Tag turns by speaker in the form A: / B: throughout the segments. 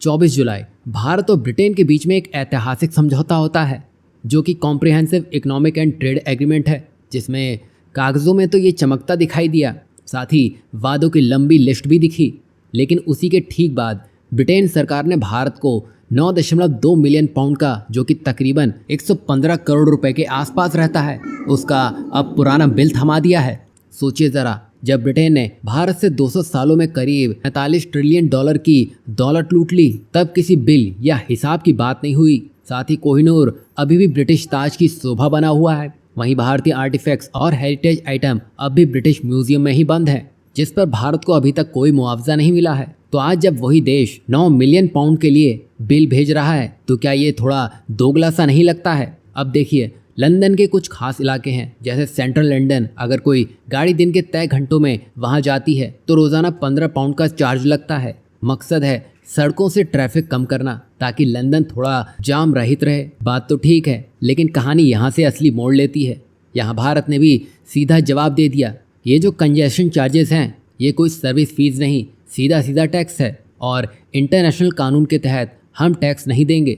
A: 24 जुलाई भारत और ब्रिटेन के बीच में एक ऐतिहासिक समझौता होता है जो कि comprehensive economic and trade agreement है, जिसमें कागजों में तो ये चमकता दिखाई दिया, साथ ही वादों की लंबी लिस्ट भी दिखी। लेकिन उसी के ठीक बाद ब्रिटेन सरकार ने भारत को 9.2 मिलियन पाउंड का, जो कि तकरीबन 115 करोड़ रुपए के आसपास रहता है, उसका अब पुराना बिल थमा दिया है। सोचिए ज़रा, जब ब्रिटेन ने भारत से 200 सालों में करीब 45 ट्रिलियन डॉलर की दौलत लूट ली, तब किसी बिल या हिसाब की बात नहीं हुई। साथ ही कोहिनूर अभी भी ब्रिटिश ताज की शोभा बना हुआ है। वहीं भारतीय आर्टिफैक्ट्स और हेरिटेज आइटम अब भी ब्रिटिश म्यूजियम में ही बंद हैं, जिस पर भारत को अभी तक कोई मुआवजा नहीं मिला है। तो आज जब वही देश 9 मिलियन पाउंड के लिए बिल भेज रहा है, तो क्या ये थोड़ा दोगला सा नहीं लगता है? अब देखिए, लंदन के कुछ खास इलाके हैं, जैसे सेंट्रल लंदन। अगर कोई गाड़ी दिन के तय घंटों में वहां जाती है तो रोजाना 15 पाउंड का चार्ज लगता है। मकसद है सड़कों से ट्रैफिक कम करना, ताकि लंदन थोड़ा जाम रहित रहे। बात तो ठीक है, लेकिन कहानी यहाँ से असली मोड़ लेती है। यहाँ भारत ने भी सीधा जवाब दे दिया, ये जो कंजेशन चार्जेस हैं ये कोई सर्विस फीस नहीं, सीधा सीधा टैक्स है, और इंटरनेशनल कानून के तहत हम टैक्स नहीं देंगे।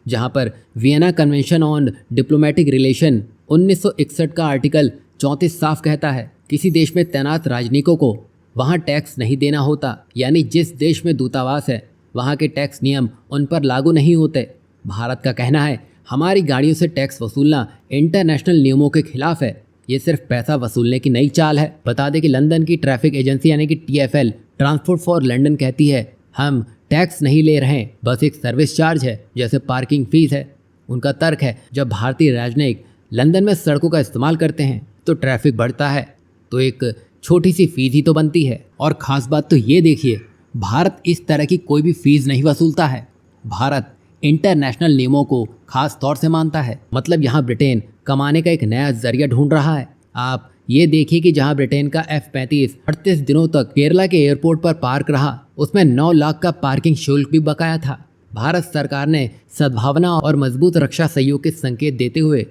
A: जहाँ पर Vienna convention on diplomatic relation 1961 का आर्टिकल 34 साफ कहता है, किसी देश में तैनात राजनयिकों को वहाँ टैक्स नहीं देना होता। यानी जिस देश में दूतावास है वहाँ के टैक्स नियम उन पर लागू नहीं होते। भारत का कहना है, हमारी गाड़ियों से टैक्स वसूलना इंटरनेशनल नियमों के खिलाफ है, ये सिर्फ पैसा वसूलने की नई चाल है। बता दें कि लंदन की ट्रैफिक एजेंसी यानी कि TfL, ट्रांसपोर्ट फॉर लंदन, कहती है हम टैक्स नहीं ले रहे हैं, बस एक सर्विस चार्ज है, जैसे पार्किंग फीस है। उनका तर्क है, जब भारतीय राजनयिक लंदन में सड़कों का इस्तेमाल करते हैं तो ट्रैफिक बढ़ता है, तो एक छोटी सी फीस ही तो बनती है। और ख़ास बात तो ये देखिए, भारत इस तरह की कोई भी फीस नहीं वसूलता है। भारत इंटरनेशनल नियमों को खास तौर से मानता है। मतलब यहाँ ब्रिटेन कमाने का एक नया जरिया ढूंढ रहा है। आप ये देखिए कि जहाँ ब्रिटेन का F-35 38 दिनों तक केरला के एयरपोर्ट पर पार्क रहा, उसमें 9 लाख का पार्किंग शुल्क भी बकाया था। भारत सरकार ने सद्भावना और मजबूत रक्षा सहयोग के संकेत देते हुए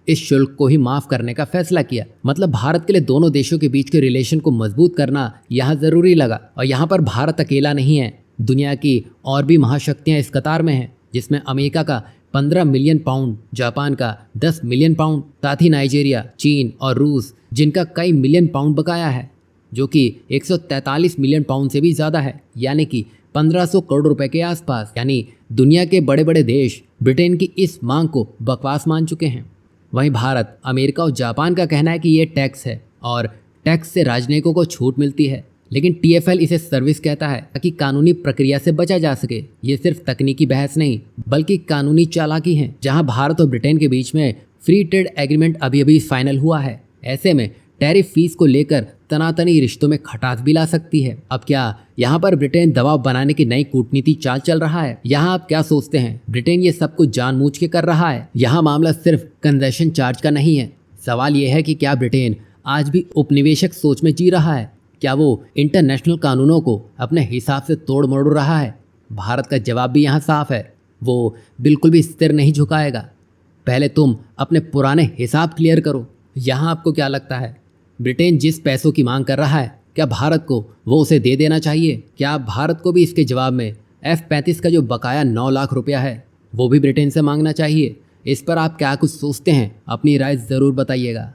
A: इस शुल्क को ही माफ करने का फैसला किया। मतलब भारत के लिए दोनों देशों के बीच के रिलेशन को मजबूत करना यहाँ जरूरी लगा। और यहाँ पर भारत अकेला नहीं है, दुनिया की और भी महाशक्तियाँ इस कतार में हैं, जिसमें अमेरिका का 15 मिलियन पाउंड, जापान का 10 मिलियन पाउंड, साथ ही नाइजीरिया, चीन और रूस, जिनका कई मिलियन पाउंड बकाया है, जो कि 143 मिलियन पाउंड से भी ज़्यादा है, यानी कि 1500 करोड़ रुपए के आसपास। यानी दुनिया के बड़े बड़े देश ब्रिटेन की इस मांग को बकवास मान चुके हैं। वहीं भारत, अमेरिका और जापान का कहना है कि ये टैक्स है और टैक्स से राजनयिकों को छूट मिलती है, लेकिन TfL इसे सर्विस कहता है, ताकि कानूनी प्रक्रिया से बचा जा सके। ये सिर्फ तकनीकी बहस नहीं, बल्कि कानूनी चालाकी है। जहां भारत और ब्रिटेन के बीच में फ्री ट्रेड एग्रीमेंट अभी अभी फाइनल हुआ है, ऐसे में टैरिफ फीस को लेकर तनातनी रिश्तों में खटास भी ला सकती है। अब क्या यहाँ पर ब्रिटेन दबाव बनाने की नई कूटनीति चाल चल रहा है? यहाँ आप क्या सोचते हैं? ब्रिटेन ये सब कुछ जानबूझ के कर रहा है? यहाँ मामला सिर्फ कंजेशन चार्ज का नहीं है। सवाल यह है कि क्या ब्रिटेन आज भी उपनिवेशक सोच में जी रहा है? क्या वो इंटरनेशनल कानूनों को अपने हिसाब से तोड़ मरोड़ रहा है? भारत का जवाब भी यहाँ साफ है, वो बिल्कुल भी सिर नहीं झुकाएगा। पहले तुम अपने पुराने हिसाब क्लियर करो। यहाँ आपको क्या लगता है, ब्रिटेन जिस पैसों की मांग कर रहा है, क्या भारत को वो उसे दे देना चाहिए? क्या भारत को भी इसके जवाब में F-35 का जो बकाया 9 लाख रुपया है वो भी ब्रिटेन से मांगना चाहिए? इस पर आप क्या कुछ सोचते हैं? अपनी राय ज़रूर बताइएगा।